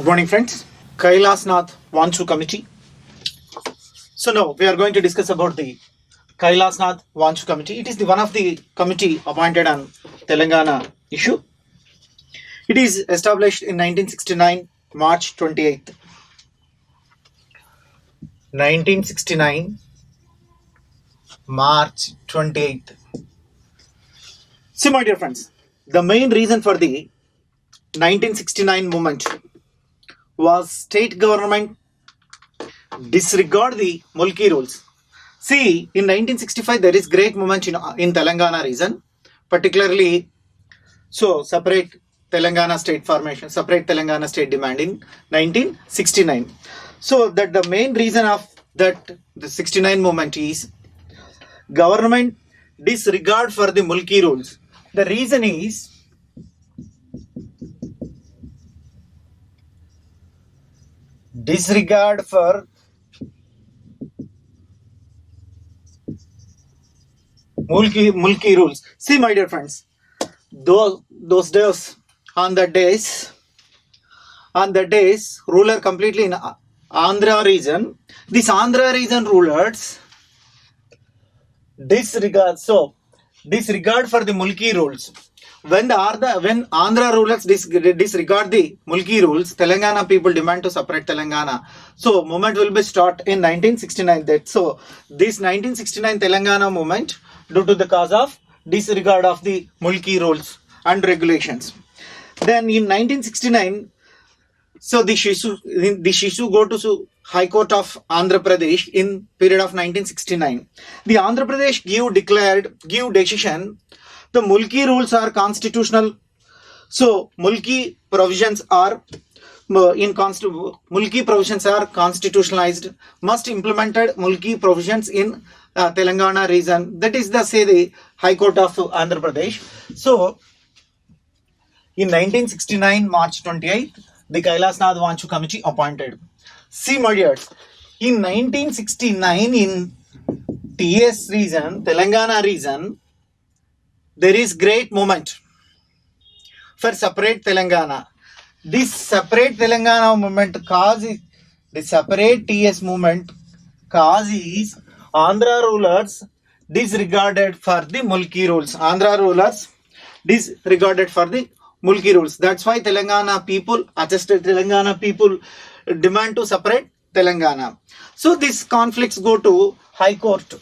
Good morning, friends. Kailasnath Wanchu committee. So now we are going to discuss about the Kailasnath Wanchu committee. It is the one of the committee appointed on Telangana issue. It is established in 1969, March 28th. 1969, March 28th. See, my dear friends, the main reason for the 1969 movement was state government disregard the Mulki rules. See, in 1965 there is great movement in Telangana region, particularly separate Telangana state formation, separate Telangana state demand in 1969. So that the main reason of that the 69 movement is government disregard for the Mulki rules. The reason is disregard for Mulki rules. See, my dear friends, those days, on the days, ruler completely in Andhra region. This Andhra region rulers disregard for the Mulki rules. When Andhra rulers disregard the Mulki rules, Telangana people demand to separate Telangana. So movement will be start in 1969. This 1969 Telangana movement due to the cause of disregard of the Mulki rules and regulations. Then in 1969, this issue go to High Court of Andhra Pradesh in period of 1969. The Andhra Pradesh give decision. The Mulki rules are constitutional. So Mulki provisions are constitutionalized. Must implemented Mulki provisions in Telangana region. That is the High Court of Andhra Pradesh. So in 1969 March 28th, the Kailasnath Wanchu committee appointed. See, my dears, in 1969 in TS region, Telangana region, there is great movement for separate Telangana. This separate Telangana movement the separate TS movement cause is Andhra rulers disregarded for the Mulki rules. Andhra rulers disregarded for the Mulki rules. That's why Telangana people demand to separate Telangana. So these conflicts go to High Court.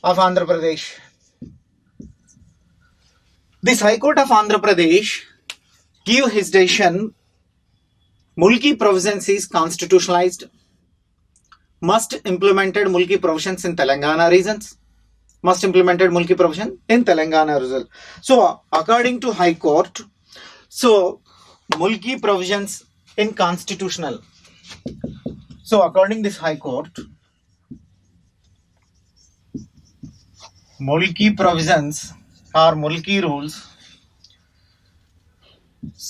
Of Andhra Pradesh. This High Court of Andhra Pradesh give his decision. Mulki provisions is constitutionalized. Must implemented Mulki provisions in Telangana regions. Must implemented Mulki provision in Telangana region. So according to High Court, Mulki provisions in constitutional. So according to this High Court, Mulki provisions or Mulki rules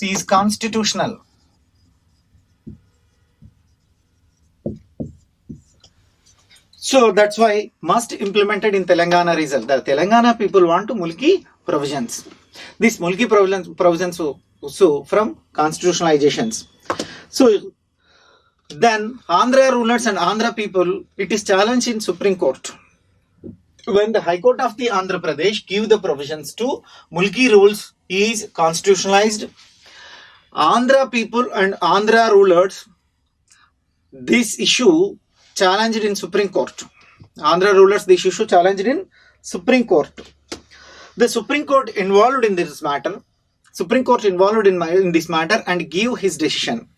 is constitutional. So that's why must implemented in Telangana region. The Telangana people want to Mulki provisions. These Mulki provisions from constitutionalizations. So then Andhra rulers and Andhra people, it is challenged in Supreme Court. When the High Court of the Andhra Pradesh give the provisions to Mulki rules is constitutionalized, Andhra people and Andhra rulers, this issue challenged in Supreme Court. Andhra rulers, this issue challenged in Supreme Court. The Supreme Court involved in this matter. Supreme Court involved in this matter and give his decision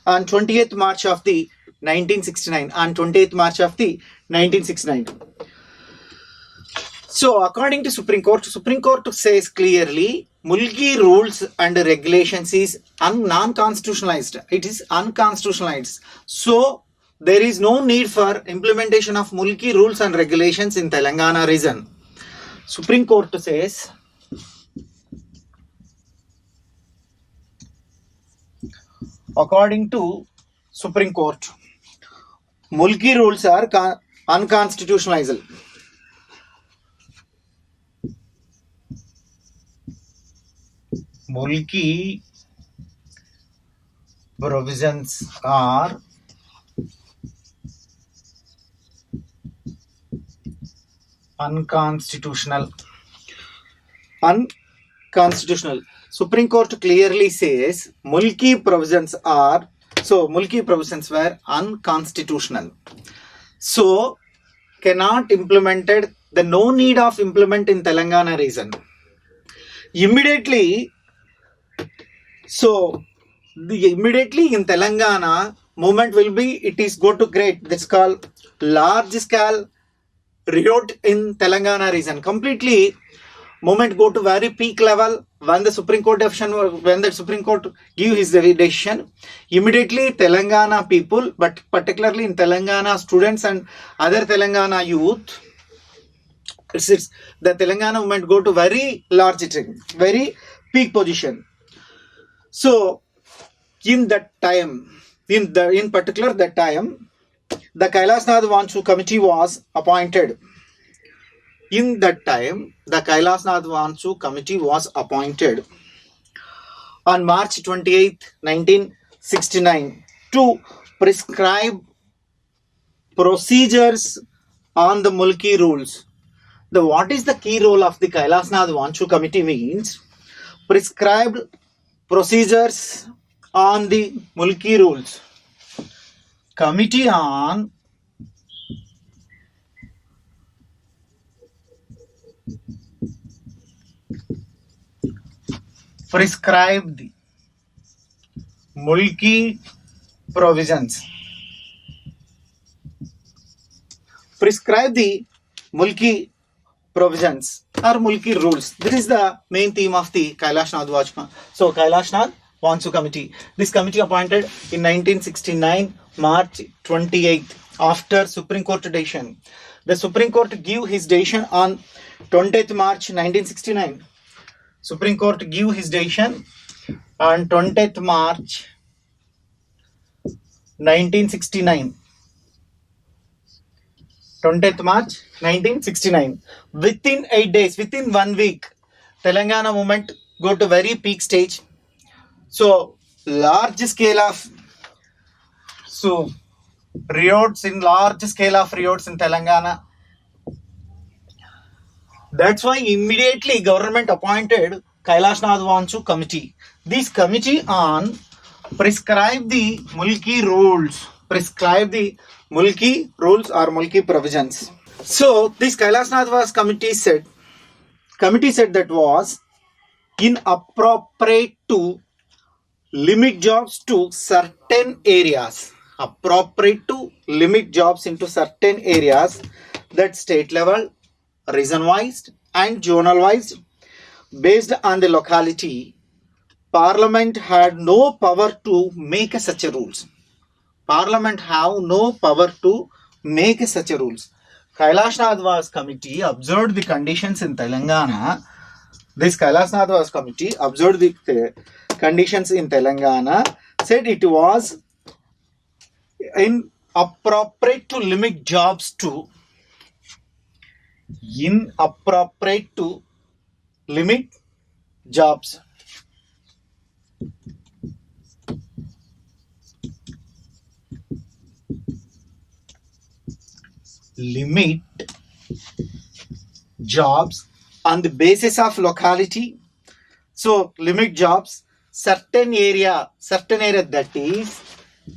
on 28th March of the 1969. On 28th March of the 1969. So according to Supreme Court says clearly Mulki rules and regulations is non-constitutionalized. It is unconstitutionalized. So there is no need for implementation of Mulki rules and regulations in Telangana region. Supreme Court says according to Supreme Court, Mulki rules are unconstitutionalized. Mulki provisions are unconstitutional. Unconstitutional. Supreme Court clearly says mulki provisions were unconstitutional. So cannot implemented, the no need of implement in Telangana region. Immediately in Telangana movement will be, it is go to great, this called large scale riot in Telangana region. Completely movement go to very peak level when the Supreme Court give his decision. Immediately Telangana people, but particularly in Telangana students and other Telangana youth, it's the Telangana movement go to very large, very peak position. So in that time, in particular that time, the Kailasnath Wanchu committee was appointed. In that time, the Kailasnath Wanchu committee was appointed on March 28, 1969 to prescribe procedures on the Mulki rules. What is the key role of the Kailasnath Wanchu committee means prescribed procedures on the Mulki rules. Committee on prescribe the Mulki provisions. Prescribe the Mulki provisions or Mulki rules. This is the main theme of the Kailasnath Wanchu committee. This committee appointed in 1969 March 28th after Supreme Court decision. The Supreme Court gave his decision on 20th March 1969. Supreme Court gave his decision on 20th March 1969. 20th March 1969. Within 8 days, within 1 week, Telangana movement go to very peak stage. So large scale of riots in Telangana. That's why immediately government appointed Kailasnath Wanchu committee. This committee on prescribe the Mulki rules. Prescribe the Mulki rules or Mulki provisions. So this Kailasnath committee said that was inappropriate to limit jobs to certain areas. Appropriate to limit jobs into certain areas, that state level, region wise and zonal wise, based on the locality. Parliament had no power to make such a rules. Parliament have no power to make such a rules. Kailasnath committee observed the conditions in Telangana. This Kailasnath committee observed the conditions in Telangana, said it was inappropriate to limit jobs to limit jobs. Limit jobs on the basis of locality. So limit jobs certain area that is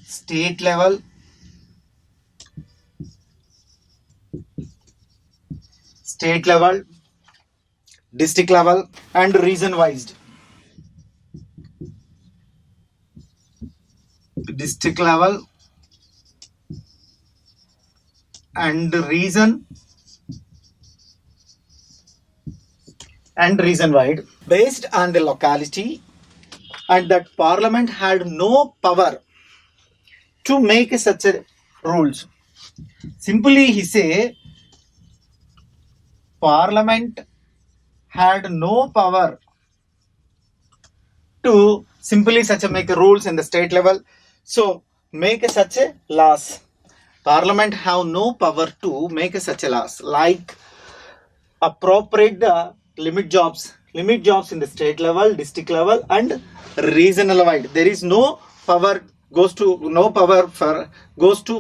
state level, district level and region wise. District level and region wide, based on the locality, and that Parliament had no power to make such a rules. Simply he say Parliament had no power to simply such a make rules in the state level. So make such a laws. Parliament have no power to make such a laws, like appropriate the limit jobs in the state level, district level and regional wide. There is no power goes to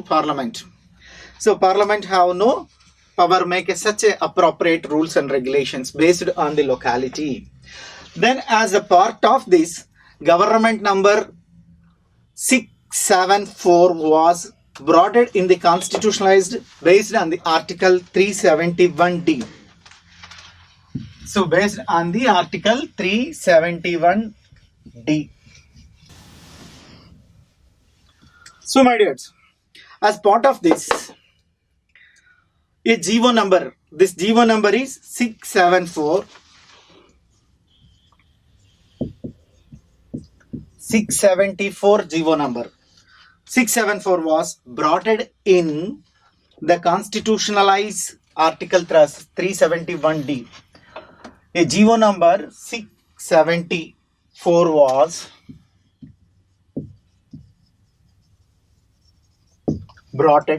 Parliament. So Parliament have no power make such a appropriate rules and regulations based on the locality. Then as a part of this, government number 674 was brought in the constitutionalized based on the Article 371D. So based on the Article 371D. So my dears, as part of this, a GO number, this GO number is 674. 674 GO number. 674 was brought in the constitutionalized Article 371D. A GO number 674 was brought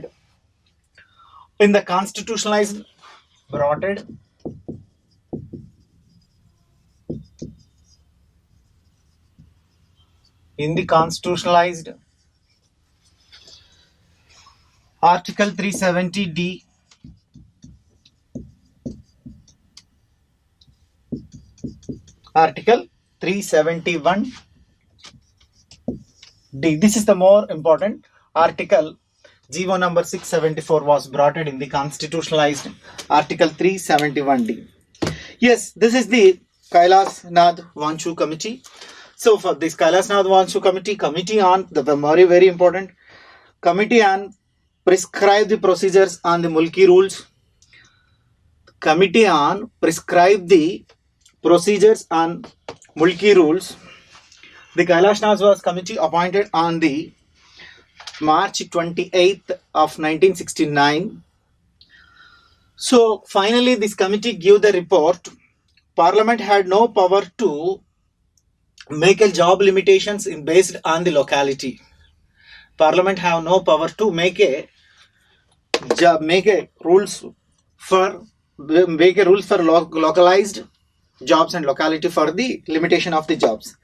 in the constitutionalized Article 370D. Article 371D. This is the more important article. GO number 674 was brought in the constitutionalized Article 371D. Yes, this is the Kailasnath Wanchu committee. So for this Kailasnath Wanchu committee on the very important committee on prescribe the procedures on the Mulki rules. Committee on prescribe the procedures on Mulki rules. The Kailasnath was committee appointed on the March 28th of 1969. So finally this committee gave the report. Parliament had no power to make a job limitations based on the locality. Parliament have no power to make a rules for localized jobs and locality for the limitation of the jobs.